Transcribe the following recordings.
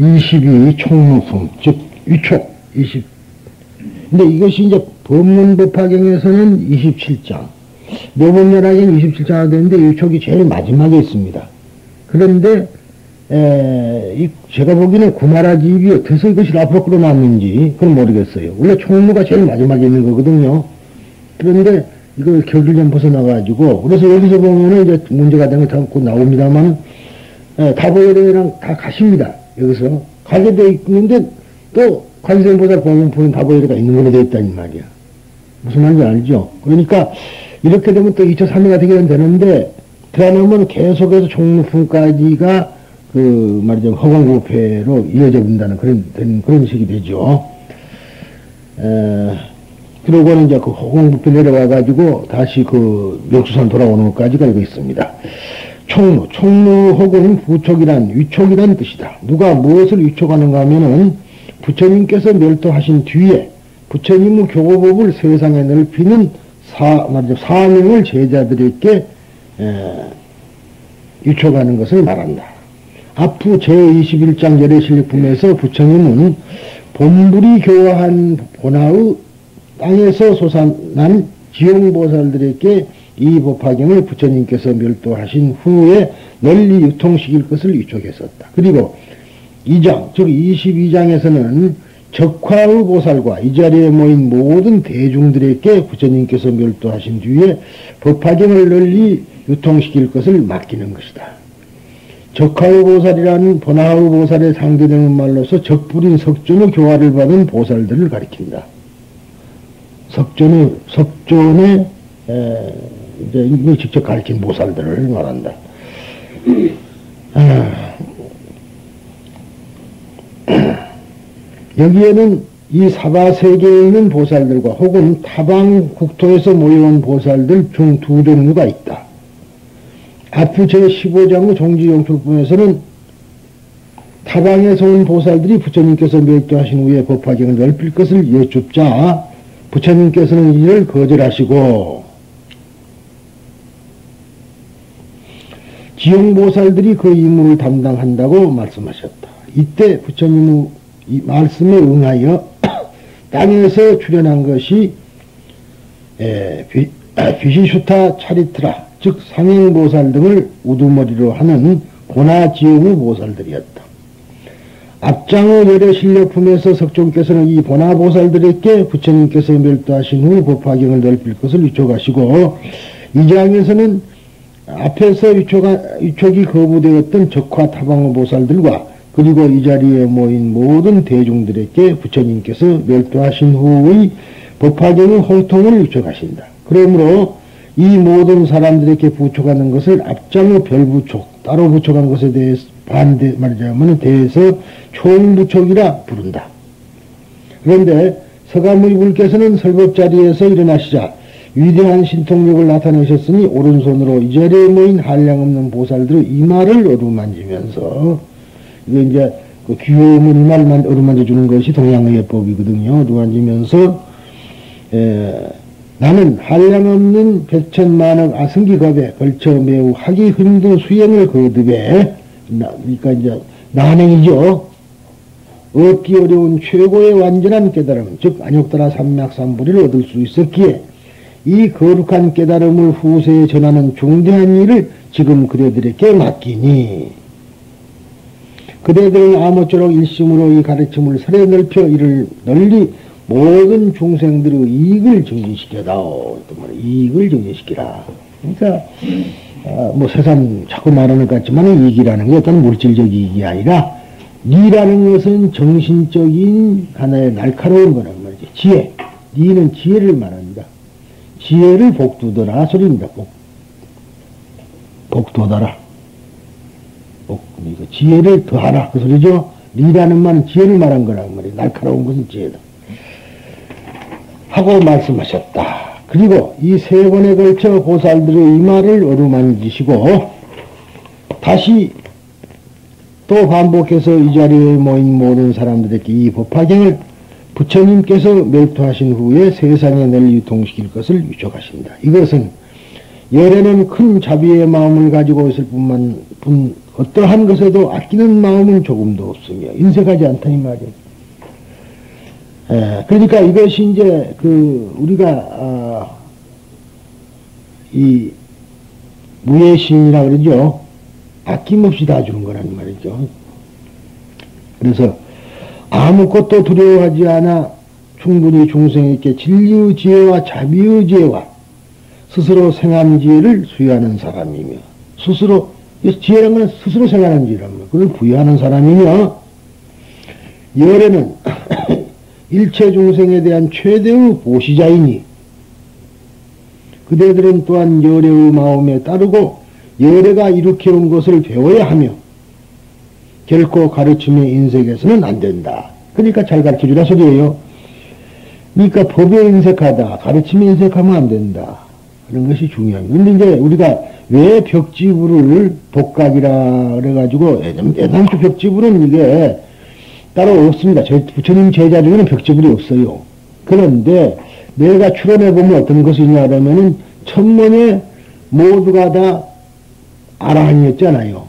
22 총무품, 즉, 위촉 20. 근데 이것이 이제 법문법화경에서는 27장, 묘법연화경 27장이 되는데 위촉이 제일 마지막에 있습니다. 그런데, 제가 보기에는 구마라집이 어째서 이것이 앞으로 끌어놨는지, 그건 모르겠어요. 원래 총무가 제일 마지막에 있는 거거든요. 그런데 이걸 격을 좀 벗어나가지고, 그래서 여기서 보면은 이제 문제가 되는 게 곧 나옵니다만, 다보열애랑 다 가십니다. 여기서. 가게 돼 있는데, 또, 관세음보살 법문품은 다보열애가 있는 걸로 되어 있다는 말이야. 무슨 말인지 알죠? 그러니까, 이렇게 되면 또 2차 3회가 되게 되는데, 들어가면 계속해서 총무품까지가, 말이죠, 허공부패로 이어져 본다는 그런 식이 되죠. 그러고는 이제 그 허공부패 내려와가지고, 다시 멱수산 돌아오는 것까지가 이거 있습니다. 총무 혹은 부촉이란 위촉이란 뜻이다. 누가 무엇을 위촉하는가 하면은 부처님께서 멸도하신 뒤에 부처님의 교법을 세상에 넓히는 사명을 제자들에게 위촉하는 것을 말한다. 앞으로 제21장 열애실력품에서 부처님은 본불이 교화한 본하의 땅에서 솟아난 지용보살들에게 이 법화경을 부처님께서 멸도하신 후에 널리 유통시킬 것을 위촉했었다. 그리고 2장, 즉 22장에서는 적화의 보살과 이 자리에 모인 모든 대중들에게 부처님께서 멸도하신 뒤에 법화경을 널리 유통시킬 것을 맡기는 것이다. 적화의 보살이라는 본하의 보살에 상대되는 말로서 적불인 석존의 교화를 받은 보살들을 가리킨다. 석존의 이제 이걸 직접 가르친 보살들을 말한다. 여기에는 이 사바세계에 있는 보살들과 혹은 타방 국토에서 모여온 보살들 중 두 종류가 있다. 앞으로 제15장의 종지용출품에서는 타방에서 온 보살들이 부처님께서 멸도하신 후에 법화경을 넓힐 것을 여쭙자 부처님께서는 이를 거절하시고 지용보살들이 그 임무를 담당한다고 말씀하셨다. 이때 부처님의 이 말씀에 응하여 땅에서 출현한 것이 비시슈타 차리트라, 즉 상행보살 등을 우두머리로 하는 보나지용의 보살들이었다. 앞장의 열애실력품에서 석종께서는 이 보나보살들에게 부처님께서 멸도하신 후 법화경을 넓힐 것을 위촉하시고, 이 장에서는 앞에서 위촉이 거부되었던 적화 타방의 보살들과 그리고 이 자리에 모인 모든 대중들에게 부처님께서 멸도하신 후의 법화경의 홍통을 위촉하신다. 그러므로 이 모든 사람들에게 부촉하는 것을 앞장의 별부촉, 따로 부촉한 것에 대해서 말하자면 대해서 총부촉이라 부른다. 그런데 서가모니 불께서는 설법 자리에서 일어나시자 위대한 신통력을 나타내셨으니 오른손으로 이 자리에 모인 한량없는 보살들의 이마를 어루만지면서, 이게 이제 그 귀여움을 이마를 어루만져 주는 것이 동양의 예법이거든요. 어루만지면서 나는 한량없는 백천만억 아승기겁에 걸쳐 매우 하기 힘든 수행을 거듭해, 그러니까 이제 난행이죠. 얻기 어려운 최고의 완전한 깨달음, 즉 안욕다라 삼맥삼불이를 얻을 수 있었기에 이 거룩한 깨달음을 후세에 전하는 중대한 일을 지금 그대들에게 맡기니 그대들은 아무쪼록 일심으로 이 가르침을 설에 넓혀 이를 널리 모든 중생들의 이익을 증진시켜다오. 이익을 증진시키라. 그러니까 뭐 세상 자꾸 말하는 것 같지만 이익이라는 게 어떤 물질적 이익이 아니라 니라는 것은 정신적인 하나의 날카로운 거란 말이지. 지혜. 니는 지혜를 말합니다. 지혜를 복두더라 소리입니다. 복도더라. 지혜를 더하라 그 소리죠. 니라는 말은 지혜를 말한 거란 말이에요. 날카로운 것은 지혜다. 하고 말씀하셨다. 그리고 이 세 번에 걸쳐 보살들의 이마를 어루만지시고 다시 또 반복해서 이 자리에 모인 모든 사람들에게 이 법화경을 부처님께서 멸도하신 후에 세상에 널리 유통시킬 것을 위촉하신다. 이것은 열애는 큰 자비의 마음을 가지고 있을 어떠한 것에도 아끼는 마음은 조금도 없으며 인색하지 않다 이 말이에요. 그러니까 이것이 이제 우리가 이 무예신이라 그러죠. 아낌없이 다 주는 거란 말이죠. 그래서 아무것도 두려워하지 않아 충분히 중생에게 진리의 지혜와 자비의 지혜와 스스로 생한 지혜를 수여하는 사람이며, 스스로 지혜란 건 스스로 생하는 지혜란 말이에요. 그걸 부여하는 사람이며, 열애는 일체 중생에 대한 최대의 보시자이니 그대들은 또한 열애의 마음에 따르고 열애가 일으켜온 것을 배워야 하며 결코 가르침의 인색에서는 안 된다. 그러니까 잘 가르쳐주라 소리예요. 그러니까 법에 인색하다, 가르침에 인색하면 안 된다. 그런 것이 중요합니다. 근데 이제 우리가 왜 벽지부를 독각이라 그래가지고 애당초 벽지부는 이게 따로 없습니다. 부처님 제자 중에는 벽지불이 없어요. 그런데 내가 추론해보면 어떤 것이 있냐 그러면은 천문에 모두가 다 아라한이었잖아요.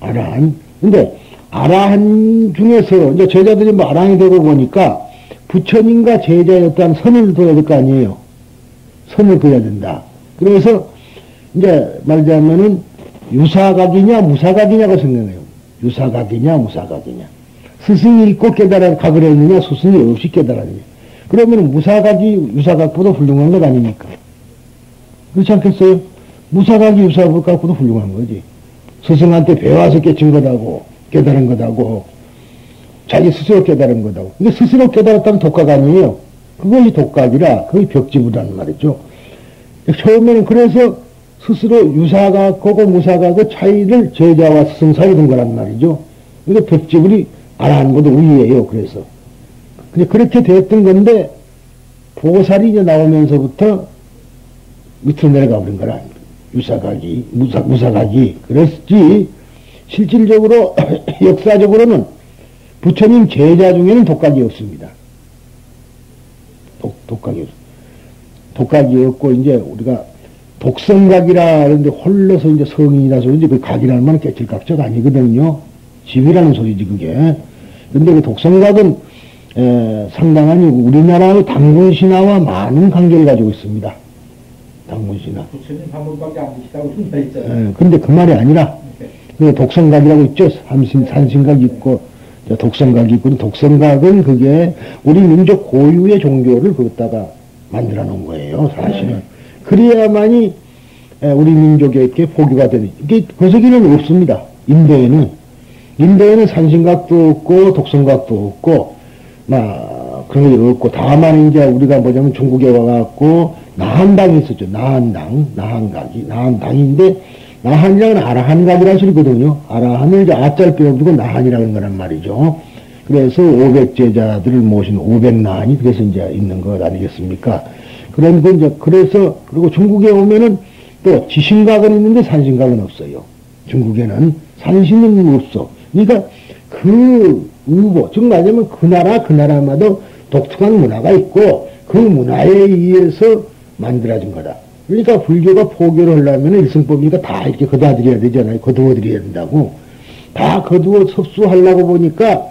아라한. 근데 아라한 중에서 이제 제자들이 뭐 아라한이 되고 보니까 부처님과 제자였다는 선을 둬야 될 거 아니에요. 선을 그어야 된다. 그래서 이제 말하자면은 유사각이냐 무사각이냐고 생각해요. 유사각이냐 무사각이냐. 스승이 있고 깨달아 각을 했느냐, 스승이 없이 깨달았느냐. 그러면 무사각이 유사각보다 훌륭한 것 아닙니까? 그렇지 않겠어요? 무사각이 유사각보다 훌륭한 거지. 스승한테 배워서 깨친 것하고, 깨달은 것하고, 자기 스스로 깨달은 것하고. 근데 스스로 깨달았다는 독각 아니에요. 그것이 독각이라, 그게 벽지부라는 말이죠. 처음에는 그래서 스스로 유사각하고 무사각의 차이를 제자와 스승 사이에 둔 거란 말이죠. 이게 벽지불이 아라한 것도 우위예요. 그래서. 근데 그렇게 됐던 건데, 보살이 이제 나오면서부터 밑으로 내려가 버린 거라. 유사각이, 무사각이. 그랬지, 실질적으로, 역사적으로는 부처님 제자 중에는 독각이 없습니다. 독각이 없습니다. 독각이 없고, 이제 우리가 독성각이라 그러는데 홀려서 이제 성인이라서 그런지 그 각이라는 말은 깨칠각자가 아니거든요. 집이라는 소리지, 그게. 근데 그 독성각은, 상당한 우리나라의 당군신화와 많은 관계를 가지고 있습니다. 당군신화. 부처님 한 번밖에 안 계시다고 말했잖아요. 근데 그 말이 아니라, 그 독성각이라고 있죠. 산신각 있고, 독성각이 있고, 독성각은 그게 우리 민족 고유의 종교를 거기다가 만들어 놓은 거예요, 사실은. 그래야만이 우리 민족에게 포교가 되는, 이게 거세기는 없습니다. 인도에는 산신각도 없고, 독성각도 없고, 그런 게 없고, 다만 이제 우리가 뭐냐면 중국에 와갖고, 나한당이 있었죠. 나한당인데, 나한이라는 아라한각이라는 소리거든요. 아라한을 이제 아짤 빼어두고 나한이라는 거란 말이죠. 그래서 500제자들을 모신 500나한이 그래서 이제 있는 것 아니겠습니까? 그런 거 이제, 그리고 중국에 오면은 또 지신각은 있는데 산신각은 없어요. 중국에는 산신은 없어. 그러니까 즉 말하자면 그 나라마다 독특한 문화가 있고 그 문화에 의해서 만들어진 거다. 그러니까 불교가 포교를 하려면 일승법이니까 다 이렇게 거둬들여야 되잖아요. 거두어들여야 된다고. 다 거두어 섭수하려고 보니까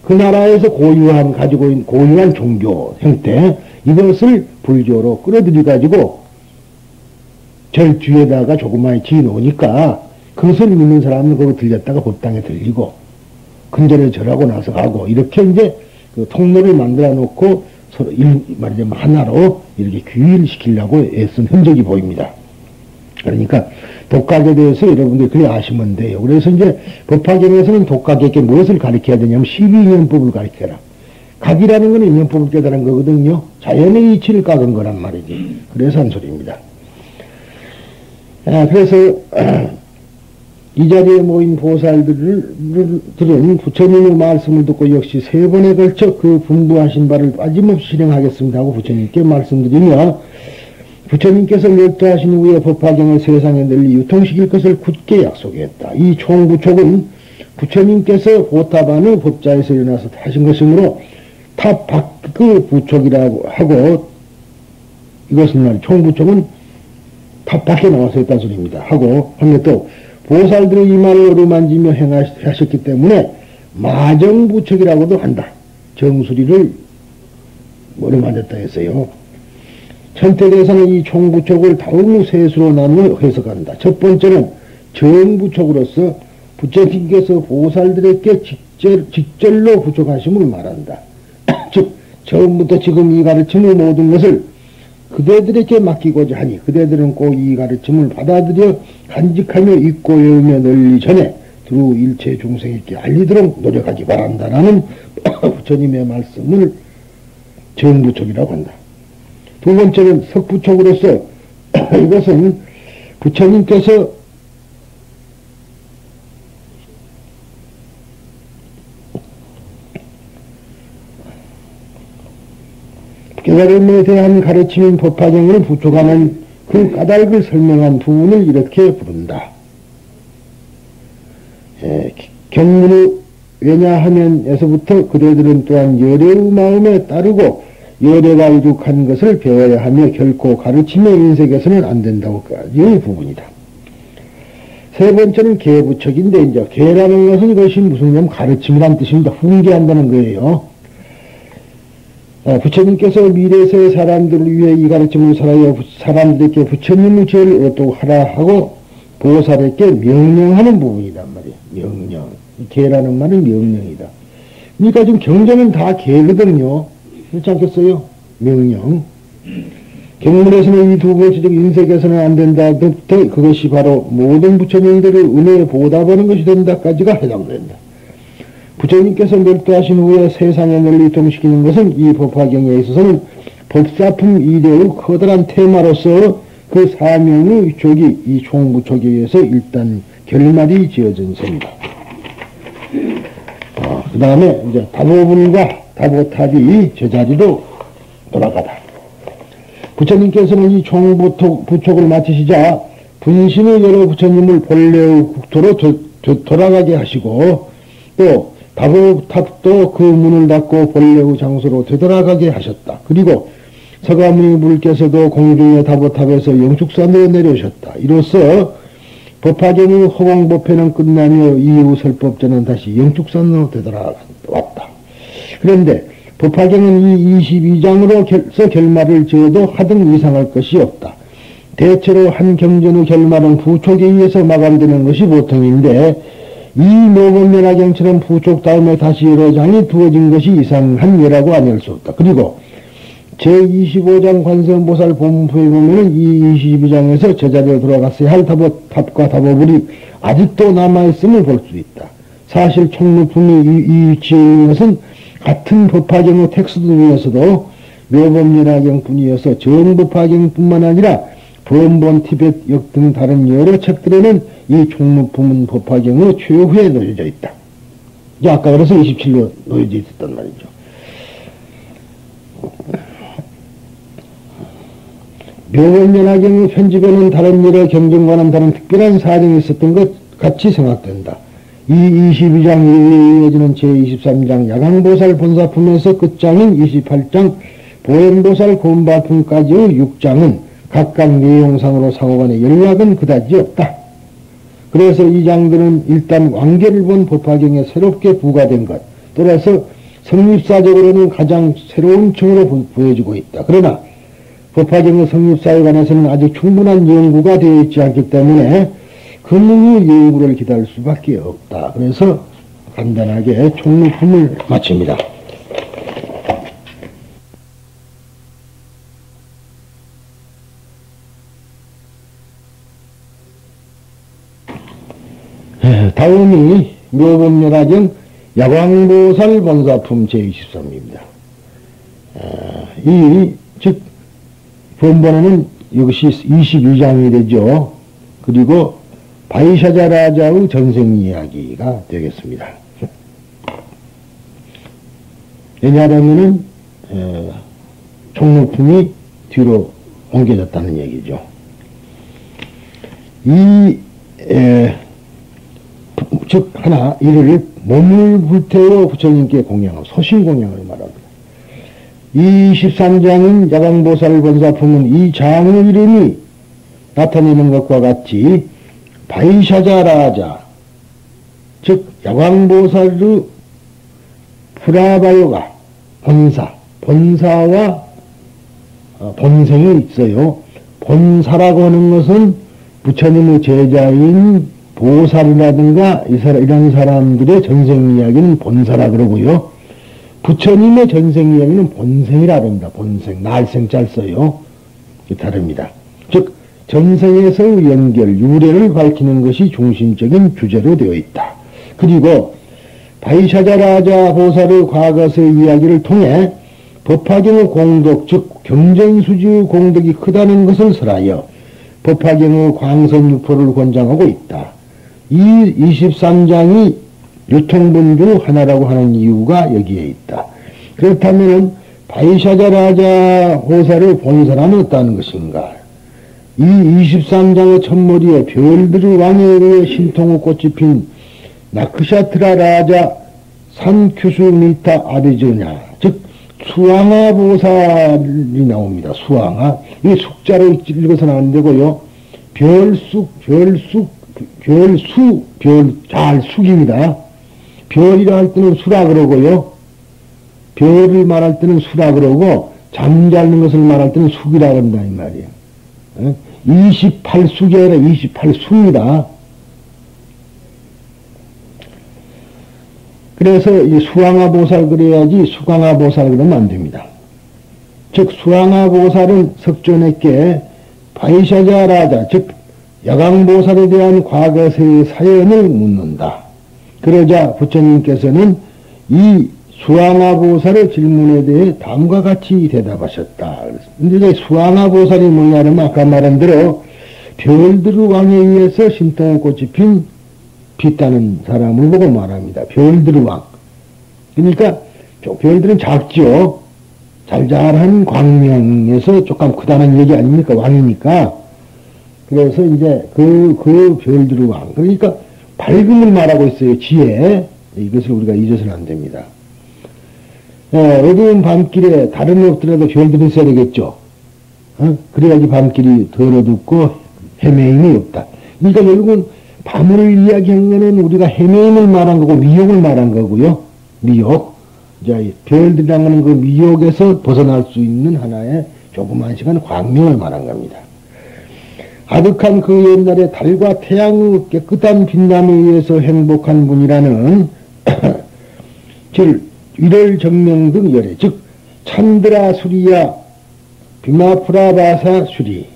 그 나라에서 가지고 있는 고유한 종교 형태, 이것을 불교로 끌어들여가지고 절 뒤에다가 조그마히 지어 놓으니까 그것을 믿는 사람은 거기 들렸다가 법당에 들리고 근절에 절하고 나서 가고 이렇게 이제 그 통로를 만들어 놓고 서로 말하자면 하나로 이렇게 규율시키려고 애쓴 흔적이 보입니다. 그러니까 독각에 대해서 여러분들이 그래 아시면 돼요. 그래서 이제 법화경에서는 독각에게 무엇을 가르쳐야 되냐면 12인연법을 가르쳐라. 각이라는 것은 인연법을 깨달은 거거든요. 자연의 이치를 깎은 거란 말이지. 그래서 한 소리입니다. 그래서 이 자리에 모인 보살들은 부처님의 말씀을 듣고 역시 3번에 걸쳐 그 분부하신 바를 빠짐없이 실행하겠습니다 하고 부처님께 말씀드리며 부처님께서 멸도하신 후에 법화경을 세상에 널리 유통시킬 것을 굳게 약속했다. 이 총부촉은 부처님께서 보탑안의 법자에서 일어나서 하신 것이므로 탑 밖의 부촉이라고 하고 이것은 총부촉은 탑 밖에 나와서 했다는 소리입니다. 하고 한 게 또 보살들의 이마를 어루만지며 행하셨기 때문에 마정부척이라고도 한다. 정수리를 어루만졌다 했어요. 천태대에서는 이 총부척을 다음 셋으로 나누어 해석한다. 첫 번째는 정부척으로서 부처님께서 보살들에게 직절로 부척하심을 말한다. 즉 처음부터 지금 이 가르침의 모든 것을 그대들에게 맡기고자 하니 그대들은 꼭 이 가르침을 받아들여 간직하며 잊고 외우며 널리 전해 두루 일체 중생에게 알리도록 노력하기 바란다라는 부처님의 말씀을 정부척이라고 한다. 두 번째는 석부척으로서 이것은 부처님께서 깨달음에 대한 가르침인 법화경을 부족하는 그 까닭을 설명한 부분을 이렇게 부른다. 경문의 왜냐하면에서부터 그대들은 또한 열애의 마음에 따르고 열애가 이룩한 것을 배워야 하며 결코 가르침의 인색에서는 안 된다고까지의 부분이다. 세 번째는 계부척인데 이제 계라는 것은 이것이 무슨 가르침이란 뜻입니다. 훈계한다는 거예요. 부처님께서 미래세의 사람들을 위해 이 가르침을 살아야 사람들에게 부처님의 죄를 얻도록 하라 하고 보살에게 명령하는 부분이란 말이에요. 명령. 계라는 말은 명령이다. 그러니까 지금 경전은 다 계거든요. 그렇지 않겠어요? 명령. 경문에서는 이 두 번째적 인색에서는 안 된다부터 그것이 바로 모든 부처님들의 은혜에 보답하는 것이 된다까지가 해당된다. 부처님께서 멸도하신 후에 세상에 널리 이통시키는 것은 이 법화경에 있어서는 법사품 이대의 커다란 테마로서 그 사명의 족이 이 총부척에 의해서 일단 결말이 지어진 셈이다. 그 다음에 이제 다보불과 다보탑이 제자리로 돌아가다. 부처님께서는 이 총부척을 마치시자 분신의 여러 부처님을 본래의 국토로 돌아가게 하시고 또 다보탑도 그 문을 닫고 본래의 장소로 되돌아가게 하셨다. 그리고 서가모니 불께서도 공중의 다보탑에서 영축산으로 내려오셨다. 이로써 법화경의 허공법회는 끝나며 이후 설법전은 다시 영축산으로 되돌아왔다. 그런데 법화경은 이 22장으로서 결말을 지어도 하등 이상할 것이 없다. 대체로 한 경전의 결말은 부촉에 의해서 마감되는 것이 보통인데 이 묘법면화경처럼 부촉 다음에 다시 여러 장이 두어진 것이 이상한 예라고 아닐 수 없다. 그리고 제25장 관세음보살 본부에 보면은 이 22장에서 제자리로 돌아갔어야 할 다보탑과 다보불이 아직도 남아있음을 볼 수 있다. 사실 총무품이 이 위치에 있는 것은 같은 법화경의 텍스트 중에서도 묘법면화경뿐이어서 정법화경뿐만 아니라 번본 티벳 역 등 다른 여러 책들에는 이 총무품은 법화경의 최후에 놓여져 있다. 아까 그래서 27로 놓여져 있었단 말이죠. 묘법면화경의 편집에는 다른 여러 경전과는 다른 특별한 사정이 있었던 것 같이 생각된다. 이 22장 이후에 이어지는 제23장 야광보살 본사품에서 끝장인 28장 보현보살 고음바품까지의 6장은 각각 내용상으로 상호간의 연락은 그다지 없다. 그래서 이 장들은 일단 완결을 본 법화경에 새롭게 부과된 것, 따라서 성립사적으로는 가장 새로운 층으로 보여지고 있다. 그러나 법화경의 성립사에 관해서는 아직 충분한 연구가 되어 있지 않기 때문에 금융의 연구를 기다릴 수밖에 없다. 그래서 간단하게 총무품을 마칩니다. 다음이 묘법면화경 야광보살 본사품 제23입니다. 즉 본번에는 이것이 22장이 되죠. 그리고 바이샤자라자의 전생 이야기가 되겠습니다. 왜냐하면은 총무품이 뒤로 옮겨졌다는 얘기죠. 즉 하나 이를 몸을 불태워 부처님께 공양하고 소신 공양을 말합니다. 이 13장인 야광보살 본사품은 이 장의 이름이 나타내는 것과 같이 바이샤자라자, 즉 야광보살의 프라바요가 본사와 본생이 있어요. 본사라고 하는 것은 부처님의 제자인 보살이라든가 이런 사람들의 전생 이야기는 본사라 그러고요. 부처님의 전생 이야기는 본생이라 합니다. 본생, 날생짤 써요. 다릅니다. 즉 전생에서의 연결, 유래를 밝히는 것이 중심적인 주제로 되어 있다. 그리고 바이샤자라자 보살의 과거의 이야기를 통해 법화경의 공덕, 즉 경전수지의 공덕이 크다는 것을 설하여 법화경의 광선유포를 권장하고 있다. 이 23장이 유통본 중 하나라고 하는 이유가 여기에 있다. 그렇다면 바이샤자라자 보살의 본사는 어떠한 것인가? 이 23장의 첫머리에 별들의 왕에 의해 신통의 꽃이 핀 나크샤트라 라자 산큐수미타 아비즈냐, 즉 수왕아 보살이 나옵니다. 수왕아, 이게 숙자로 읽어서는 안 되고요. 잘 숙입니다. 별이라 할 때는 수라 그러고요. 별을 말할 때는 수라 그러고 잠자는 것을 말할 때는 숙이라 그런다 이 말이에요. 28숙이 아니라 28수입니다. 그래서 이 수왕아 보살 그래야지 수강아 보살 그러면 안 됩니다. 즉 수왕아 보살은 석존에게 바이샤자라자, 즉 야광보살에 대한 과거의 사연을 묻는다. 그러자 부처님께서는 이 수왕아 보살의 질문에 대해 다음과 같이 대답하셨다. 근데 수왕아 보살이 뭐냐면 아까 말한 대로 별들의 왕에 의해서 신통의 꽃이 pis다는 사람을 보고 말합니다. 별들의 왕. 그러니까 별들은 작죠. 잘잘한 광명에서 조금 크다는 얘기 아닙니까? 왕이니까. 그래서 이제 그 별들의 왕. 그러니까 밝음을 말하고 있어요. 지혜. 이것을 우리가 잊어서는 안 됩니다. 어두운 밤길에 다른 없더라도 별들이 있어야 되겠죠. 그래야지 밤길이 덜 어둡고 헤매임이 없다. 그러니까 결국은 밤을 이야기한 거는 우리가 헤매임을 말한 거고 미혹을 말한 거고요. 미혹. 이제 별들이라는 거는 그 미혹에서 벗어날 수 있는 하나의 조그만 시간 광명을 말한 겁니다. 아득한 그 옛날에 달과 태양의 깨끗한 빛남에 의해서 행복한 분이라는 즉 일월 정명 등 열애, 즉 찬드라 수리야 비마프라바사 수리.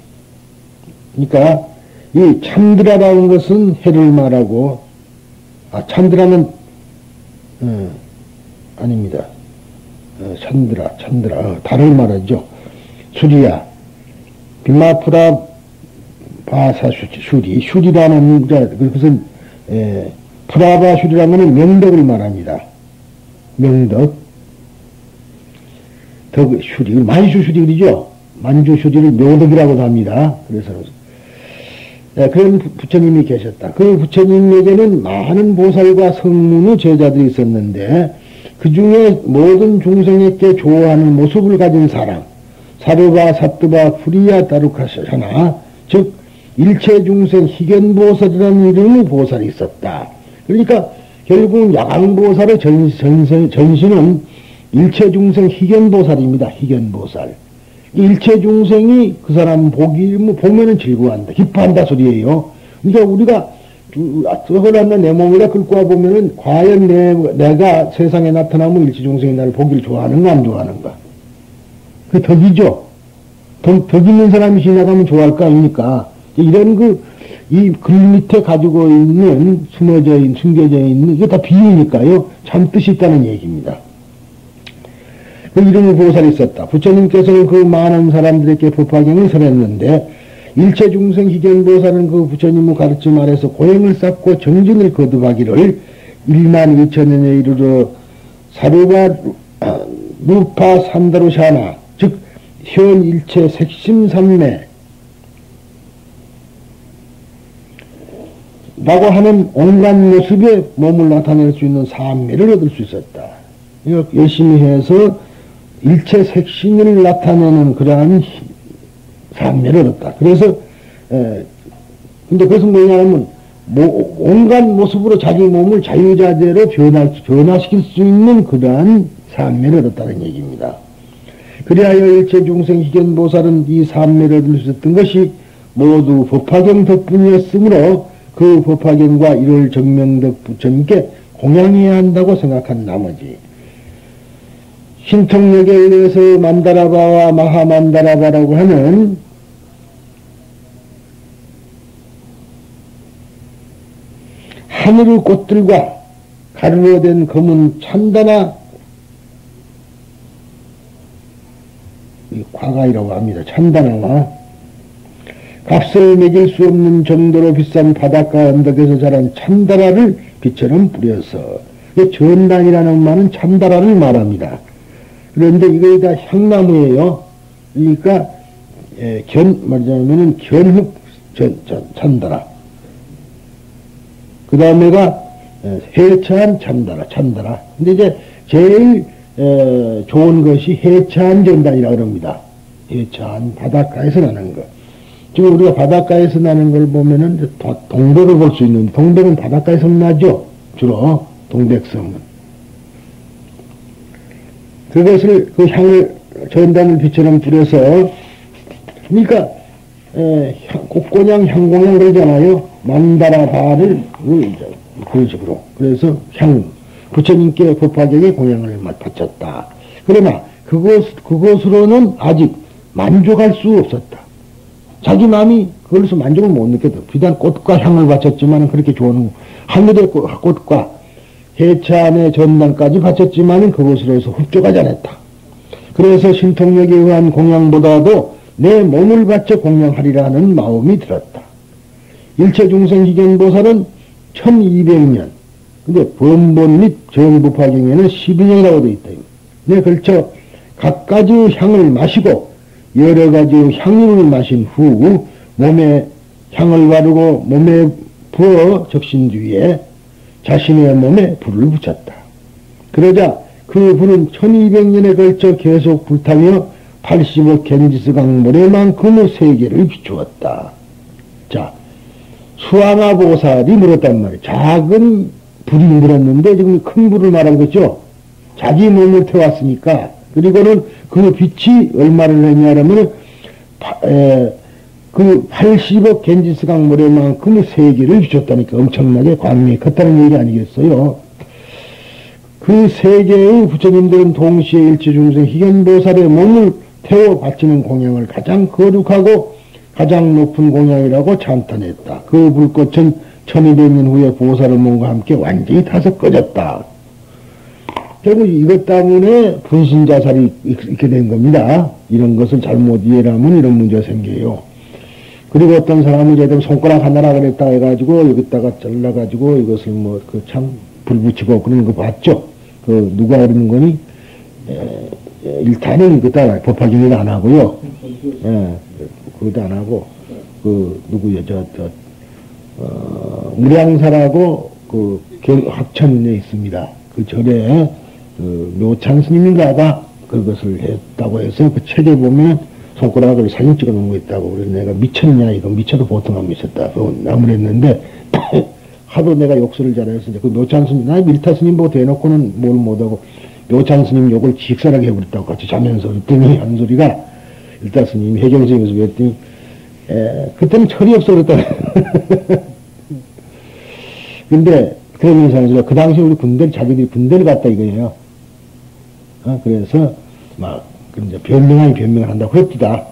그러니까 이 찬드라라는 것은 해를 말하고, 찬드라는 아닙니다. 찬드라 달을 말하죠. 수리야 비마프라 바사 슈리, 슈리라는 그것은 프라바 슈리라는 명덕을 말합니다. 명덕, 덕 슈리, 만슈 슈리 그러죠. 만주 슈리를 묘덕이라고도 합니다. 그래서 그런 부처님이 계셨다. 그 부처님에게는 많은 보살과 성문의 제자들이 있었는데 그 중에 모든 중생에게 좋아하는 모습을 가진 사람, 사르바 사뜨바 프리야 다루카샤나, 즉 일체 중생 희견보살이라는 이름의 보살이 있었다. 그러니까 결국은 야광보살의 전신은 일체 중생 희견보살입니다. 희견보살. 일체 중생이 그 사람 보면은 즐거워한다. 기뻐한다 소리예요. 그러니까 우리가 떠올랐나 내 몸에다 끌고 와 보면은 과연 내가 세상에 나타나면 일체 중생이 나를 보기를 좋아하는가 안 좋아하는가. 그 덕이죠. 덕 있는 사람이 지나가면 좋아할 거 아닙니까? 이런 이 글 밑에 가지고 있는 숨겨져 있는, 이게 다 비유니까요. 참 뜻이 있다는 얘기입니다. 그 이름의 보살이 있었다. 부처님께서는 그 많은 사람들에게 법화경을 설했는데, 일체 중생 희견보살은 그 부처님의 가르침 아래서 고행을 쌓고 정진을 거듭하기를 1만 2천년에 이르러 사루바 루파 산다루샤나, 즉 현 일체 색심삼매 라고 하는 온갖 모습에 몸을 나타낼 수 있는 삼매를 얻을 수 있었다. 이거 열심히 해서 일체 색신을 나타내는 그러한 삼매를 얻었다. 그래서 근데 그것은 뭐냐면 온갖 모습으로 자기 몸을 자유자재로 변화시킬 수 있는 그러한 삼매를 얻었다는 얘기입니다. 그리하여 일체 중생 희견보살은 이 삼매를 얻을 수 있었던 것이 모두 법화경 덕분이었으므로 그 법화경과 이를 정명덕 부처님께 공양해야 한다고 생각한 나머지 신통력에 의해서 만다라바와 마하만다라바라고 하는 하늘의 꽃들과 가루로 된 검은 찬다나 과가이라고 합니다. 찬다나와 값을 매길 수 없는 정도로 비싼 바닷가 언덕에서 자란 찬다라를 빛처럼 뿌려서 전단이라는 말은 찬다라를 말합니다. 그런데 이게 다 향나무예요. 그러니까 말하자면은 견흑 찬다라. 그 다음에가 해찬 찬다라. 근데 이제 제일 좋은 것이 해찬 전단이라고 합니다. 해찬 바닷가에서 나는 거. 지금 우리가 바닷가에서 나는 걸 보면은 동백을 볼 수 있는데 동백은 바닷가에서 나죠. 주로 동백섬은. 그것을 그 향을 전단을 빛처럼 뿌려서 그러니까 꽃곤양 향공양 그러잖아요. 만다라바를 그런 식으로. 그래서 부처님께 법화경에 공양을 바쳤다. 그러나 그것으로는 아직 만족할 수 없었다. 자기 마음이 그걸로서 만족을 못 느꼈다. 비단 꽃과 향을 바쳤지만 그렇게 좋은 하늘의 꽃과 해찬의 전단까지 바쳤지만 그것으로서 흡족하지 않았다. 그래서 신통력에 의한 공양보다도 내 몸을 바쳐 공양하리라는 마음이 들었다. 일체 중생 희견보살은 1200년, 근데 번본 및 정부파경에는 12년이라고 되어 있다. 네, 걸쳐 각가지 향을 마시고 여러 가지 향유를 마신 후 몸에 향을 바르고 몸에 부어 적신 뒤에 자신의 몸에 불을 붙였다. 그러자 그 불은 1200년에 걸쳐 계속 불타며 80억 겐지스강 모래만큼의 세계를 비추었다. 자, 수아마 보살이 물었단 말이에요. 작은 불이 물었는데 지금 큰 불을 말한 거죠. 자기 몸을 태웠으니까. 그리고는 그 빛이 얼마를 했냐면 그 80억 겐지스강 모래만큼의 세계를 비췄다니까 엄청나게 광명이 컸다는 얘기 아니겠어요. 그 세계의 부처님들은 동시에 일체중생 희견보살의 몸을 태워 바치는 공양을 가장 거룩하고 가장 높은 공양이라고 찬탄했다. 그 불꽃은 1200년 후에 보살의 몸과 함께 완전히 타서 꺼졌다. 결국 이것 때문에 분신자살이 있게 된 겁니다. 이런 것을 잘못 이해를 하면 이런 문제가 생겨요. 그리고 어떤 사람은 제대로 손가락 하나라 그랬다 해가지고 여기다가 잘라가지고 이것을 뭐 그 참 불 붙이고 그런 거 봤죠. 그 누가 그러는 거니? 일단은 그따 법화경에도 안 하고요. 그것도 안 하고 그 누구요? 무량사라고 그 학천에 있습니다. 그 절에 그 묘창 스님인가가 그것을 했다고 해서 그 책에 보면 손가락을 사진 찍어 놓은 거 있다고. 그래서 내가 미쳤냐, 이거 미쳐도 보통 안 미쳤다. 그거 남을 했는데, 하도 내가 욕설을 잘해서, 그 묘창 스님, 나 밀타 스님 보고 대놓고는 뭘 못하고, 묘창 스님 욕을 직설하게 해버렸다고 같이 자면서 그랬더니 한 소리가, 밀타 스님, 해경 스님에서 그랬더니, 그때는 철이 없어 그랬다. 근데, 그러면서 하는 소리가, 그 당시에 우리 자기들이 군대를 갔다 이거예요. 그래서, 이제 변명을 한다고 했다.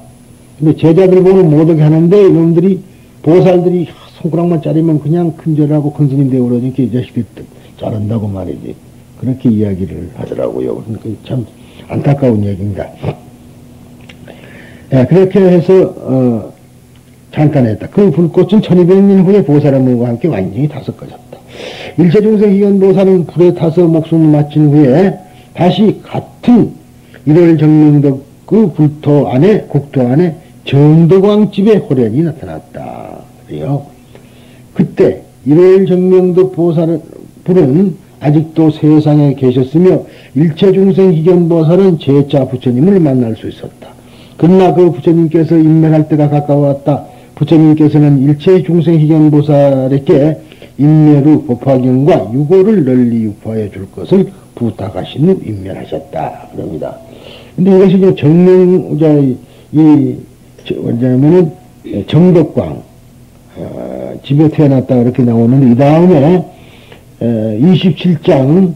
근데 제자들 보면 못하게 하는데 이놈들이 보살들이 손가락만 자르면 그냥 큰절하고 큰 스님 되고 그러니까 이 자식들이 자른다고 말이지. 그렇게 이야기를 하더라고요. 그러니까 참 안타까운 얘기입니다. 그렇게 해서 찬탄했다. 그 불꽃은 1200년 후에 보살의 몸과 함께 완전히 타서 꺼졌다. 일체중생 희견보살은 불에 타서 목숨을 마친 후에 다시 같은 1월 정명덕 그 국토 안에 정덕왕집에 호련이 나타났다. 그래요. 그때 1월 정명덕 보살은 불은 아직도 세상에 계셨으며 일체중생 희견보살은 제자 부처님을 만날 수 있었다. 그러나 그 부처님께서 인멸할 때가 가까웠다. 부처님께서는 일체중생 희견보살에게 인멸 후 법화경과 유고를 널리 유포하여 줄 것을 부탁하신 후 인멸하셨다. 그럽니다. 근데 이것이 이제 뭐냐면은 정덕광, 집에 태어났다 그렇게 나오는데, 이 다음에 27장,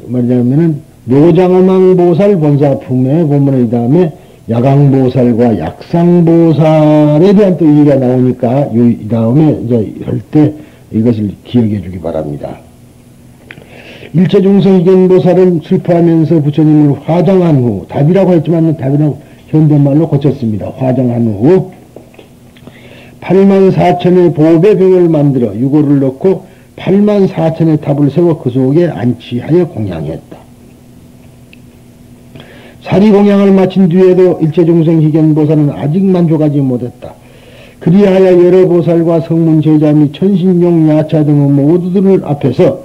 뭐냐면은 묘장엄왕보살 본사품에 보면 이 다음에 야강보살과 약상보살에 대한 또 얘기가 나오니까 이 다음에 이제 할 때 이것을 기억해 주기 바랍니다. 일체중생이견보살은 슬퍼하면서 부처님을 화장한 후, 답이라고 했지만 답이라고 현대말로 고쳤습니다. 화장한 후 84,000의 보배 병을 만들어 유고를 넣고 84,000의 탑을 세워 그 속에 안치하여 공양했다. 사리 공양을 마친 뒤에도 일체중생 희견보살은 아직 만족하지 못했다. 그리하여 여러 보살과 성문 제자 및 천신용 야차 등의 모두들 앞에서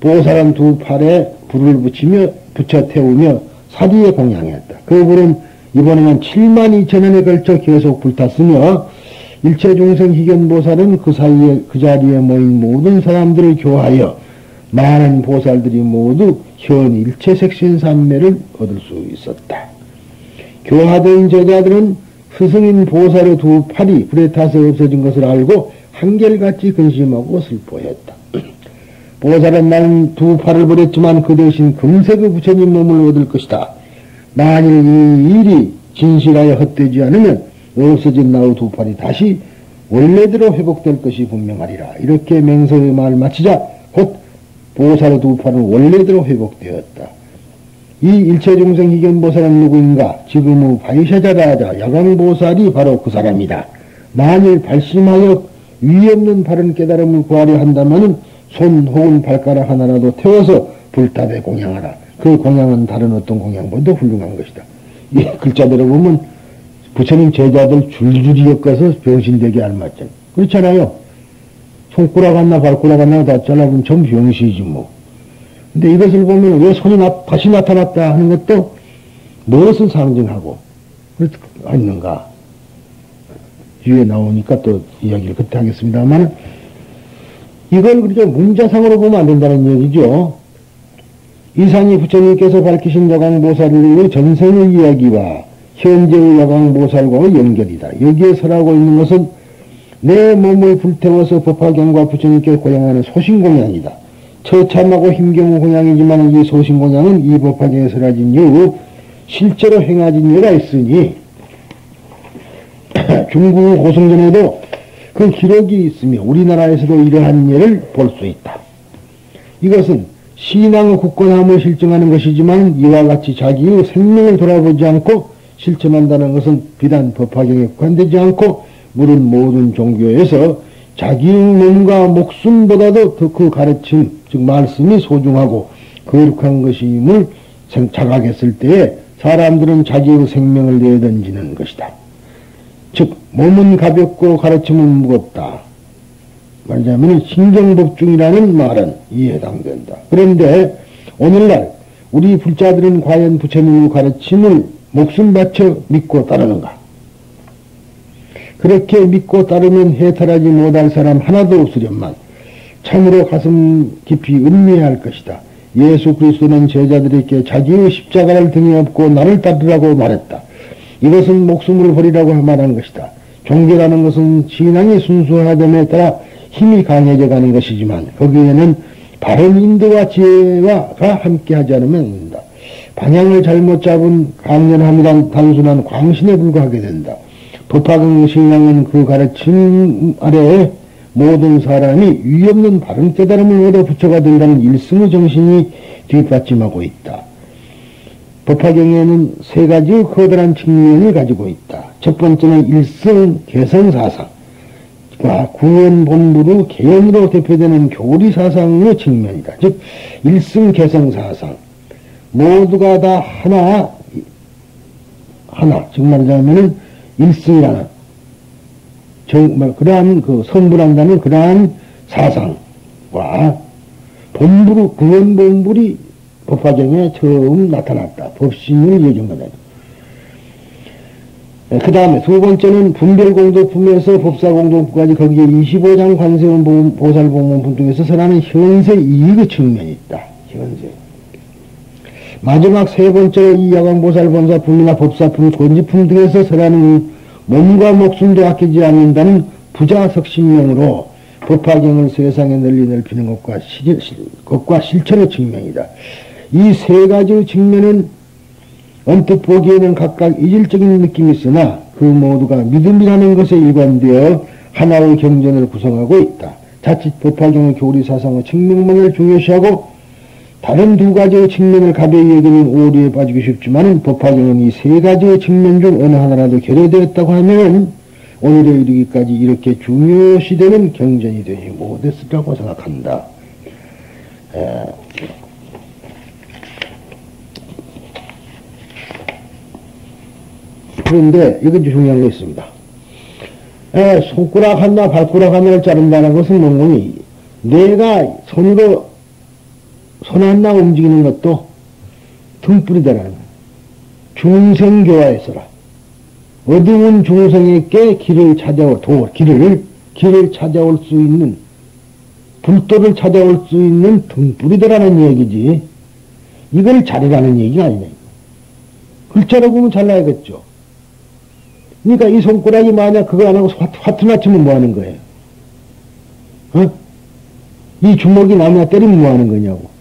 보살은 두 팔에 불을 붙여 태우며 사리에 공양했다. 그 불은 이번에는 72,000년에 걸쳐 계속 불탔으며 일체중생 희견보살은 그 사이에 그 자리에 모인 모든 사람들을 교하여 많은 보살들이 모두 현 일체색신산매를 얻을 수 있었다. 교화된 제자들은 스승인 보살의 두 팔이 불에 타서 없어진 것을 알고 한결같이 근심하고 슬퍼했다. 보살은 나는 두 팔을 버렸지만 그 대신 금색의 부처님 몸을 얻을 것이다. 만일 이 일이 진실하여 헛되지 않으면 없어진 나의 두 팔이 다시 원래대로 회복될 것이 분명하리라. 이렇게 맹서의 말을 마치자 곧 보살의 두 팔은 원래대로 회복되었다. 이 일체중생 희견보살은 누구인가? 지금의 바이샤자라자 야광보살이 바로 그 사람이다. 만일 발심하여 위없는 바른 깨달음을 구하려 한다면 손 혹은 발가락 하나라도 태워서 불탑에 공양하라. 그 공양은 다른 어떤 공양보다 훌륭한 것이다. 이 글자대로 보면 부처님 제자들 줄줄이 엮어서 병신되게 알맞죠. 그렇잖아요. 손가락 하나 발가락 하나 다 잘라보면 전부 병신이지 뭐. 근데 이것을 보면 왜 손이 다시 나타났다 하는 것도 무엇을 상징하고 있는가. 뒤에 나오니까 또 이야기를 그때 하겠습니다만 이걸 그렇게 문자상으로 보면 안 된다는 얘기죠. 이상이 부처님께서 밝히신 야광보살의 전생의 이야기와 현재의 야광보살과의 연결이다. 여기에 설하고 있는 것은 내 몸을 불태워서 법화경과 부처님께 고양하는 소신공양이다. 처참하고 힘겨운 공양이지만 이 소신공양은 이 법화경에 설하진 이후 실제로 행하진 예가 있으니 중국 고성전에도 그 기록이 있으며 우리나라에서도 이러한 예를 볼 수 있다. 이것은 신앙의 굳건함을 실증하는 것이지만 이와 같이 자기의 생명을 돌아보지 않고 실천한다는 것은 비단 법화경에 국한되지 않고 물은 모든 종교에서 자기의 몸과 목숨보다도 더 그 가르침, 즉 말씀이 소중하고 거룩한 것임을 자각했을 때에 사람들은 자기의 생명을 내던지는 것이다. 즉 몸은 가볍고 가르침은 무겁다. 말하자면 신경법중이라는 말은 이에 해당된다. 그런데 오늘날 우리 불자들은 과연 부처님의 가르침을 목숨 바쳐 믿고 따르는가? 그렇게 믿고 따르면 해탈하지 못할 사람 하나도 없으련만 참으로 가슴 깊이 음미해야 할 것이다. 예수 그리스도는 제자들에게 자기의 십자가를 등에 업고 나를 따르라고 말했다. 이것은 목숨을 버리라고 말한 것이다. 종교라는 것은 신앙이 순수하됨에 따라 힘이 강해져 가는 것이지만 거기에는 바른 인도와 지혜가 함께하지 않으면 안 된다. 방향을 잘못 잡은 강연함이란 단순한 광신에 불과하게 된다. 법화경 신앙은 그 가르침 아래에 모든 사람이 위없는 바른 깨달음을 얻어 부처가 된다는 일승의 정신이 뒷받침하고 있다. 법화경에는 세 가지의 커다란 측면을 가지고 있다. 첫 번째는 일승 개성사상과 구원본부로 개연으로 대표되는 교리사상의 측면이다. 즉 일승 개성사상 모두가 다 하나 즉 말하자면은 일승이라는 정말 그러한 그 성불한다는 그러한 사상과 본부로 구원본불이 법화경에 처음 나타났다. 법신을 예정하다. 그 다음에 두 번째는 분별공덕품에서 법사공덕품까지 거기에 25장 관세음 보살보문품 등에서 설하는 현세 이익의 측면이 있다. 현세. 마지막 세 번째로 이 야광보살본사품이나 법사품, 권지품 등에서 설하는 몸과 목숨도 아끼지 않는다는 부자석신명으로 법화경을 세상에 널리 넓히는 것과 실천의 측면이다. 이 세 가지의 측면은 언뜻 보기에는 각각 이질적인 느낌이 있으나 그 모두가 믿음이라는 것에 일관되어 하나의 경전을 구성하고 있다. 자칫 법화경의 교리 사상의 측면만을 중요시하고 다른 두 가지의 측면을 가벼이 여기는 오류에 빠지기 쉽지만 법화경은 이 세 가지의 측면 중 어느 하나라도 결여되었다고 하면 오늘에 이르기까지 이렇게 중요시되는 경전이 되지 못했으리라고 생각한다. 그런데 이건 중요한 게 있습니다. 손가락 하나 발가락 하나를 자른다는 것은 뭔가니 내가 손으로 손 하나 움직이는 것도 등불이다라는 거예요. 중생교화에서라. 어두운 중생에게 길을 찾아올 길을 찾아올 수 있는 불도를 찾아올 수 있는 등불이다라는 얘기지. 이걸 잘이라는 얘기가 아니네. 글자로 보면 잘라야겠죠. 그러니까 이 손가락이 만약 그거 안 하고 화투 맞추면 뭐 하는 거예요? 이 주먹이 남이나 때리면 뭐 하는 거냐고.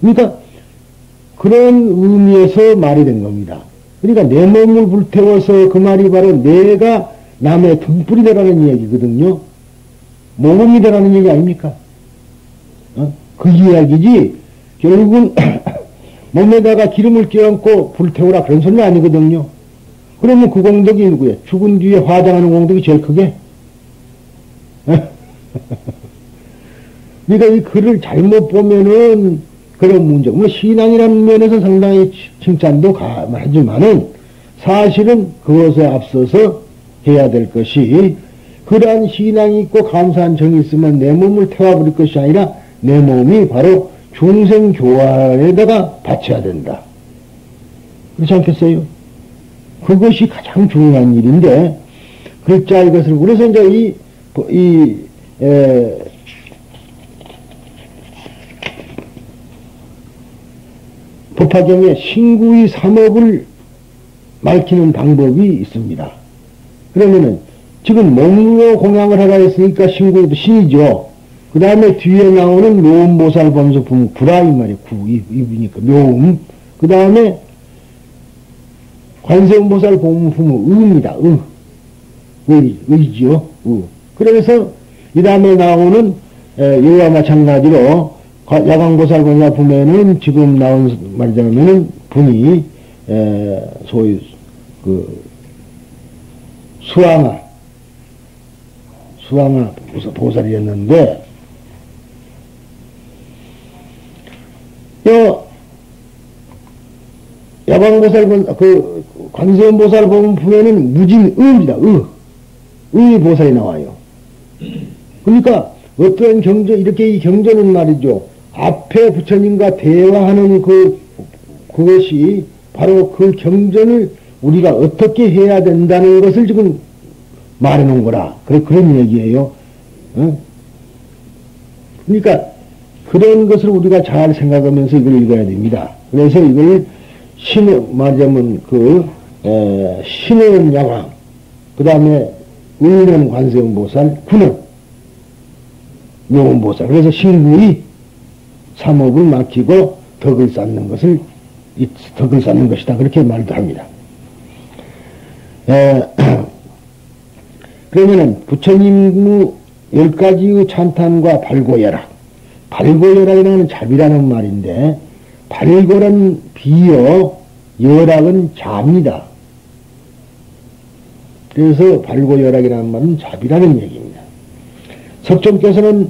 그러니까 그런 의미에서 말이 된 겁니다. 그러니까 내 몸을 불태워서 그 말이 바로 내가 남의 등불이다라는 얘기거든요. 모범이다라는 얘기 아닙니까? 그 이야기지 결국은 몸에다가 기름을 껴안고 불태우라 그런 소리는 아니거든요. 그러면 그 공덕이 누구야? 죽은 뒤에 화장하는 공덕이 제일 크게? 그러니까 이 글을 잘못 보면은 그런 문제. 뭐 신앙이라는 면에서 상당히 칭찬도 하지만은 사실은 그것에 앞서서 해야 될 것이 그러한 신앙이 있고 감사한 정이 있으면 내 몸을 태워버릴 것이 아니라 내 몸이 바로 중생교화에다가 바쳐야 된다. 그렇지 않겠어요? 그것이 가장 중요한 일인데 글자 이것을 그래서 이제 법화경에 신구의 삼업을 밝히는 방법이 있습니다. 그러면은 지금 몸으로 공양을 하라 했으니까 신구도 신이죠. 그 다음에 뒤에 나오는 묘음보살 범수품 구라 이 말이에요. 입이니까 묘음. 그 다음에 관세음보살 범수품은 의입니다. 의지요. 그래서 이 다음에 나오는 이와 마찬가지로 야광보살 본사품에는 지금 나온 말이자면은 분이 소위 그 수왕아 보살이었는데 야광보살 그 관세음보살 본품에는 무진의입니다. 의 보살이 나와요. 그러니까 어떤 경전 이렇게 이 경전은 말이죠. 앞에 부처님과 대화하는 그것이 바로 그 경전을 우리가 어떻게 해야 된다는 것을 지금 말해 놓은 거라. 그런 얘기예요. 그러니까 그런 것을 우리가 잘 생각하면서 이걸 읽어야 됩니다. 그래서 이걸 말하자면 신은 야광, 그 다음에 의는 관세음보살, 구는 묘음보살. 그래서 신구의 삼업을 막히고 덕을 쌓는 것이다. 그렇게 말도 합니다. 그러면은 부처님의 10가지의 찬탄과 발고열악. 발고열악이라는 잡이라는 말인데, 발고는 비요, 열악은 잡니다. 그래서 발고열악이라는 말은 잡이라는 얘기입니다. 석종께서는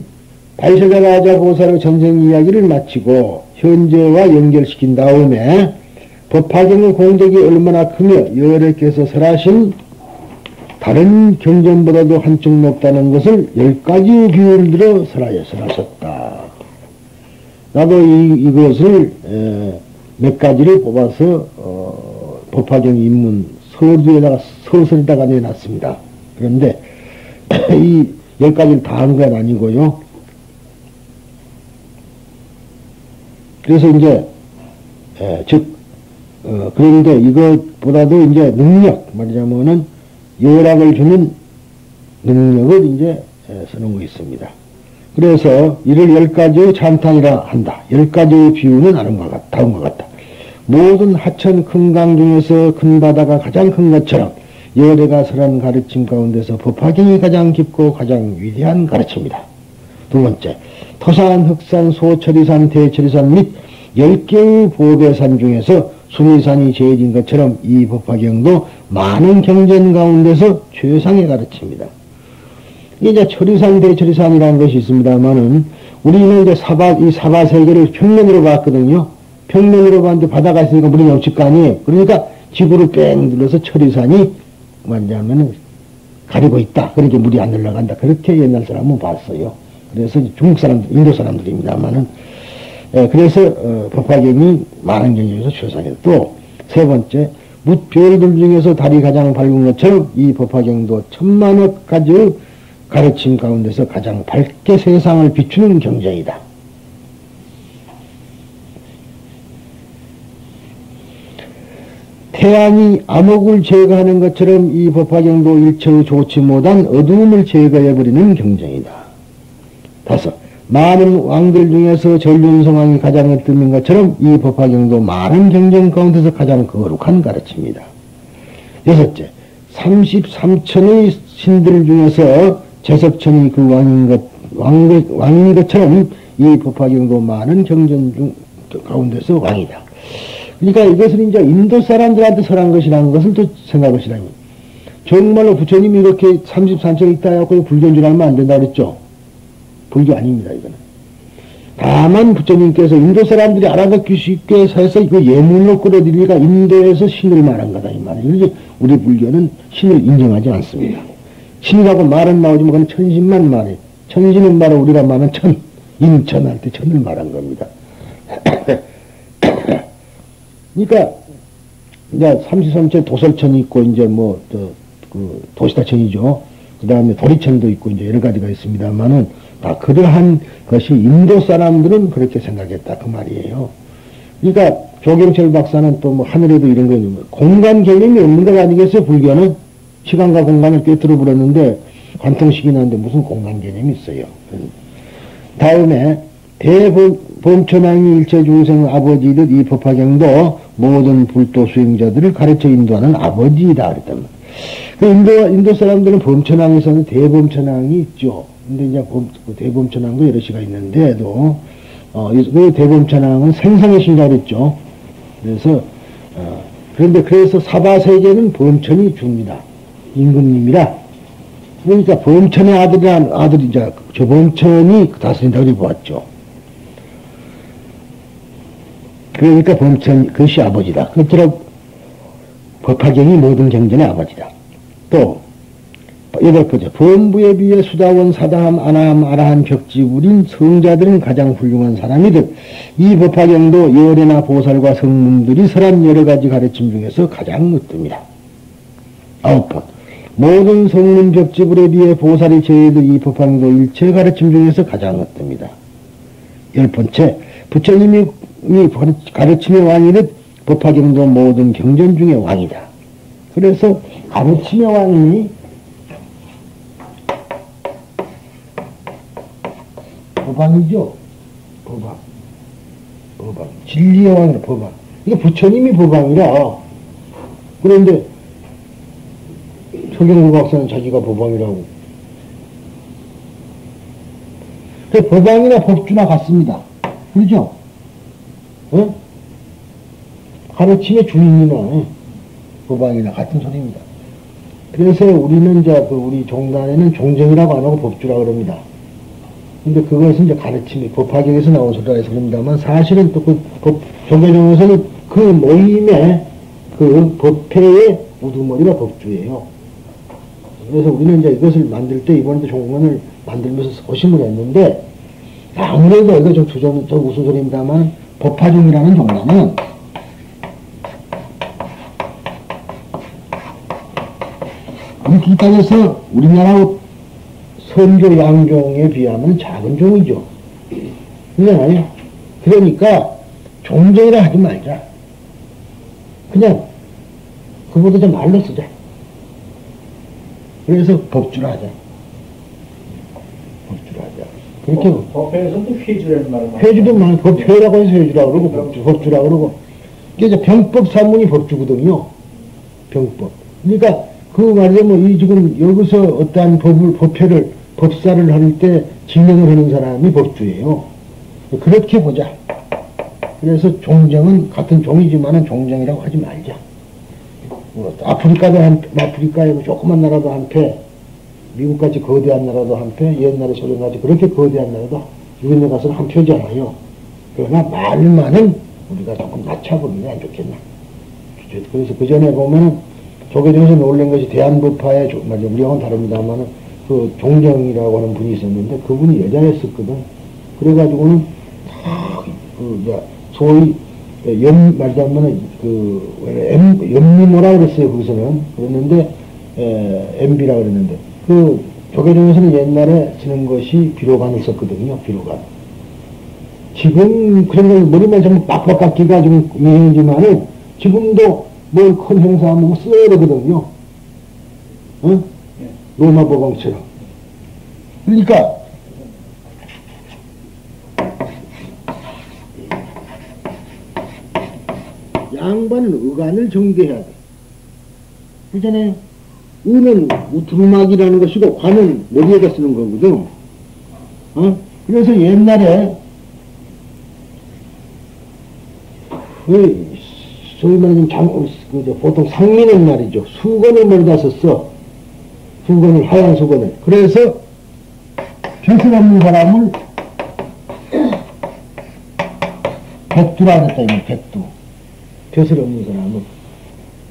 발세자라자 보살의 전생 이야기를 마치고 현재와 연결시킨 다음에 법화경의 공덕이 얼마나 크며 여러께서 설하신 다른 경전보다도 한층 높다는 것을 10가지 비유를 들어 설하셨다. 나도 이것을 몇 가지를 뽑아서 법화경 입문 서두에다가 서술에다가 내놨습니다. 그런데 이 10가지를 다 한 건 아니고요. 그래서 이제 그런데 이것보다도 이제 능력, 말하자면은 요락을 주는 능력을 이제 쓰는 거 있습니다. 그래서 이를 10가지의 찬탄이라 한다. 10가지의 비유는 다음과 같다. 모든 하천 큰 강 중에서 큰 바다가 가장 큰 것처럼 열애가 설한 가르침 가운데서 법화경이 가장 깊고 가장 위대한 가르침이다. 두 번째, 토산, 흑산, 소철이산, 대철이산 및 10개의 보배산 중에서 수미산이 제일인 것처럼 이 법화경도 많은 경전 가운데서 최상의 가르침이다. 이제 철이산, 대철이산이라는 것이 있습니다만은 우리는 이제 이 사바세계를 평면으로 봤거든요. 평면으로 봤는데 바다가 있으니까 물이 넘칠 거 아니에요. 그러니까 지구를 뺑 둘러서 철이산이 뭐냐면은 가리고 있다. 그러니까 물이 안 흘러간다. 그렇게 옛날 사람은 봤어요. 그래서 중국 사람들, 인도 사람들입니다만은 그래서 법화경이 많은 경중에서 최상이다. 또 세 번째, 뭇별들 중에서 달이 가장 밝은 것처럼 이 법화경도 천만억 가지의 가르침 가운데서 가장 밝게 세상을 비추는 경전이다. 태양이 암흑을 제거하는 것처럼 이 법화경도 일체의 좋지 못한 어두움을 제거해버리는 경전이다. 다섯, 많은 왕들 중에서 전륜성왕이 가장 으뜸인 것처럼 이 법화경도 많은 경전 가운데서 가장 거룩한 가르침이다. 여섯째, 33천의 신들 중에서 제석천이 그 왕인 것처럼 이 법화경도 많은 경전 가운데서 왕이다. 그러니까 이것을 이제 인도 사람들한테 설한 것이라는 것을 또 생각하시라니. 정말로 부처님이 이렇게 33천 있다 해갖고 불교인 줄 알면 안 된다 그랬죠? 불교 아닙니다, 이거는. 다만 부처님께서 인도 사람들이 알아듣기 쉽게 해서 그 예문으로 끌어들이니까 인도에서 신을 말한 거다, 이 말이에요. 그래서 우리 불교는 신을 인정하지 않습니다. 신이라고 말은 나오지만 그건 천신만 말해. 천신은 바로 우리가 말하는 천, 인천할 때 천을 말한 겁니다. 그러니까, 이제 33천 도설천이 있고, 이제 도시다천이죠. 그 다음에 도리천도 있고, 이제 여러 가지가 있습니다만은, 다 그러한 것이 인도 사람들은 그렇게 생각했다. 그 말이에요. 그러니까, 조경철 박사는 또 하늘에도 이런 거, 공간 개념이 없는 것 아니겠어요? 불교는? 시간과 공간을 꿰뚫어 버렸는데, 관통식이 나는데 무슨 공간 개념이 있어요. 다음에, 대범천왕이 일체 중생 아버지듯 이 법화경도 모든 불도 수행자들을 가르쳐 인도하는 아버지이다. 그랬단 말이에요. 인도 사람들은 범천왕에서는 대범천왕이 있죠. 근데 이제 대범천왕도 여러 시가 있는데도, 그 대범천왕은 생상의 신이라 그랬죠. 그래서 사바세계는 범천이 줍니다. 임금님이라. 그러니까 범천의 아들이 이제 저 범천이 다스린다고 그래 보았죠. 그러니까 범천, 그것이 아버지다. 그처럼 법화경이 모든 경전의 아버지다. 또, 8번째, 범부에 비해 수다원, 사다함, 아나함, 아라한, 벽지불인 성자들은 가장 훌륭한 사람이듯 이 법화경도 열애나 보살과 성문들이 설한 여러 가지 가르침 중에서 가장 으뜸이다. 9번, 모든 성문 벽지불에 비해 보살이 제해도 이 법화경도 일체 가르침 중에서 가장 으뜸이다. 10번째, 부처님이 가르침의 왕이듯 법화경도 모든 경전 중의 왕이다. 그래서 가르침의 왕이 법왕이죠. 법왕. 진리의 왕이라 법왕. 이게 부처님이 법왕이라. 그런데 서경구 박사는 자기가 법왕이라고. 법왕이나 법주나 같습니다. 그렇죠? 어? 가르침의 주인이나 법왕이나 같은 소리입니다. 그래서 우리는 이제 우리 종단에는 종정이라고 안 하고 법주라고 그럽니다. 근데 그것은 이제 가르침이 법화경에서 나온 소리라 해서 그럽니다만 사실은 또 조계종에서는 그 모임의 그 법회의 우두머리가 법주예요. 그래서 우리는 이제 이것을 만들 때 이번에도 종문을 만들면서 소심을 했는데 아무래도 이거 좀 무슨 소리입니다만 법화종이라는 종단은 그렇게 따져서 우리나라 선조 양종에 비하면 작은 종이죠. 그렇잖아요. 그러니까 종종이라 하지 말자. 그냥 그보다 좀 말로 쓰자. 그래서 법주라 하자. 법주라 하자. 그렇게 법회에서도 회주라는 말을 회주도 많이 법회라고 해서 회주라고 그러고 법주라고 그러고 이게 이제 병법 사문이 법주거든요. 병법. 그러니까 그 말이면 이 지금 여기서 어떠한 법회를 법사를 할 때 진행을 하는 사람이 법주예요. 그렇게 보자. 그래서 종정은 같은 종이지만은 종정이라고 하지 말자. 아프리카에 조그만 나라도 한패, 미국같이 거대한 나라도 한패, 옛날에 소련같이 그렇게 거대한 나라도 유엔에 가서는 한 표잖아요. 그러나 말만은 우리가 조금 낮춰보는 게 안 좋겠나. 그래서 그 전에 보면은 조계종에서 놀란 것이 대한법화에 우리하고는 다릅니다만은 그 종정이라고 하는 분이 있었는데 그분이 여자였었거든. 그래가지고는 소위 말하자면은 연미모라 그랬어요. 거기서는 그랬는데 MB라 그랬는데 그 조계종에서는 옛날에 쓰는 것이 비로간을 썼거든요. 비로간. 지금 그런 걸 머리만 전부 빡빡 깎기가 좀 유행이지만은 지금도 뭘 큰 행사하면 써야 되거든요. 응? 로마 법왕처럼. 그러니까 양반은 의관을 정개해야 돼. 그렇잖아요. 의는 두루마기라는 것이고 관은 머리에다 쓰는 거거든. 그래서 옛날에 소위 말하면 보통 상민은 말이죠. 수건을 머리다 썼어. 수건을, 하얀 수건을. 그래서 벼슬 없는 사람을 백두라 그랬다, 이거 백두. 벼슬 없는 사람은.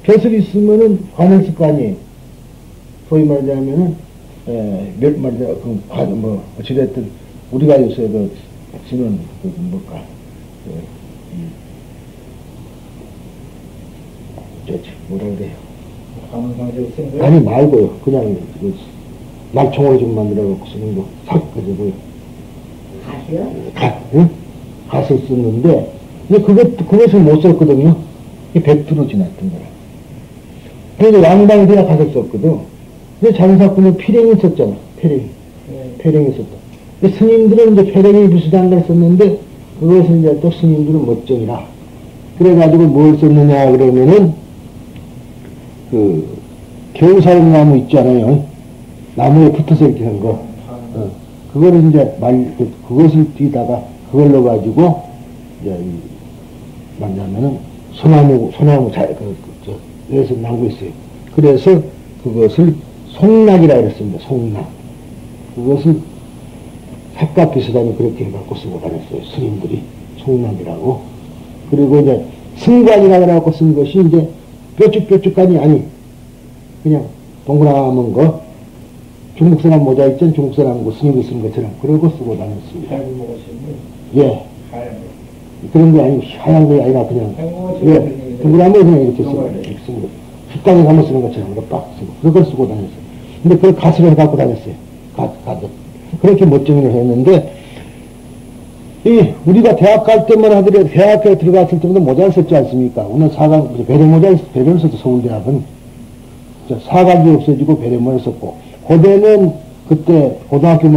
벼슬 있으면은 관을 쓸 거 아니에요. 소위 말하자면은, 어찌됐든, 우리가 요새 쓰는, 뭘까, 뭐라 그래요? 가문상제로 쓰는 거예요? 아니, 말고요. 그냥, 날총으로 좀 만들어갖고 쓰는 거. 그리고. 갓이요? 응? 갓을 썼는데, 근데 그것을 못 썼거든요. 이게 백두로 지났던 거라. 그래서 양반이 돼야 갓을 썼거든. 근데 장사꾼은 피랭이 썼잖아. 피랭이. 네. 피랭이 썼다. 근데 스님들은 이제 피랭이 비슷한 걸 썼는데, 그것을 이제 또 스님들은 멋정이라. 그래가지고 뭘 썼느냐, 그러면은, 겨우사용나무 있잖아요. 나무에 붙어서 이렇게 한 거. 그거를 이제 그것을 뒤다가 그걸 넣어가지고, 이제, 말하자면은, 소나무, 여기서 나오고 있어요. 그래서 그것을 송락이라 그랬습니다. 송락. 그것을 색과 비슷하니 그렇게 해갖고 쓰고 다녔어요. 스님들이. 송락이라고. 그리고 이제 승관이라 그래갖고 쓴 것이 이제 뾰족뾰족간이 아니, 그냥 동그라만 거, 중국 사람 모자 있잖아. 중국 사람 그 스님이 쓴 것처럼 그러고 쓰고 다녔습니다. 하얀 거 먹었어요? 예. 하얀 거. 그런 게 아니고, 하얀 게 아니라 그냥, 예. 동그라만 거 그냥 이렇게 쓰고, 이렇게 쓰는 거. 식당에 가면 쓰는 것처럼 이렇게 빡 쓰고, 그걸 쓰고 다녔어요. 근데 그걸 갓을 해갖고 다녔어요. 갓을. 그렇게 멋쟁이를 했는데, 우리가 대학 갈 때만 하더라도 대학교에 들어갔을 때보다 모자를 썼지 않습니까? 오늘 배려를 썼죠, 서울대학은. 사각이 없어지고 배려모를 썼고, 고대는 그때 고등학교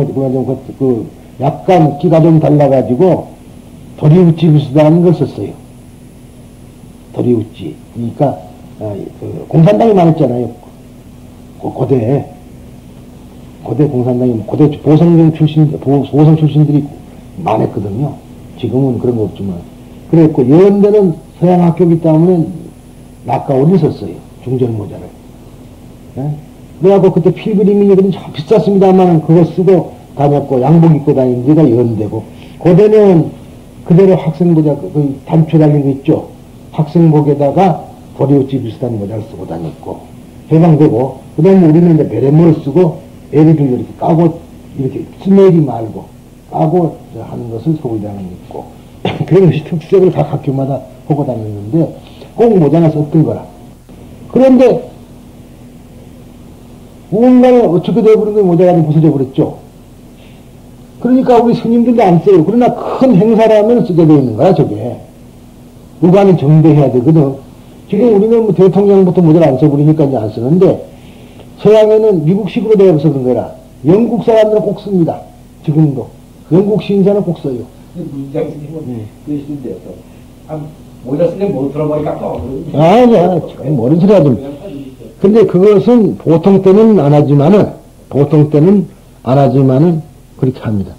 약간 끼가 좀 달라가지고 도리우찌 비슷한 걸 썼어요. 도리우찌. 그러니까, 공산당이 많았잖아요. 고대 공산당이, 고대 보성 출신들이 많았거든요. 지금은 그런 거 없지만. 그랬고, 연대는 서양학교이기 때문에 낙가오리 썼어요. 중전 모자를. 예? 그래갖고 그때 필그림이니 참 비쌌습니다만 그거 쓰고 다녔고, 양복 입고 다니는 데가 연대고, 고대는 그대로 학생모자, 단추 달린 거 있죠? 학생복에다가 도리우찌 비슷한 모자를 쓰고 다녔고, 해방되고, 그 다음에 우리는 이제 베레모를 쓰고, 애리들 이렇게 까고, 이렇게 스메리 말고, 까고 하는 것을 서울대학은 있고, 그런 것이 특색을 각 학교마다 하고 다녔는데, 꼭 모자나 썼던 거라. 그런데, 무언가를 어떻게 되어버린 게 모자가 좀 부서져 버렸죠. 그러니까 우리 스님들도 안 써요. 그러나 큰 행사라면 쓰게 되어 있는 거야, 저게. 의관은 정대해야 되거든. 지금 우리는 뭐 대통령부터 모자를 안 써버리니까 이제 안 쓰는데, 서양에는 미국식으로 되어서 그런 거라. 영국 사람들은 꼭 씁니다. 지금도. 영국 신사는 꼭 써요. 문장 스님은 그러시던데요. 모자 쓰면 못 들어보니까 또. 아니야. 모른 소리 하지. 근데 그것은 보통 때는 안 하지만은 그렇게 합니다.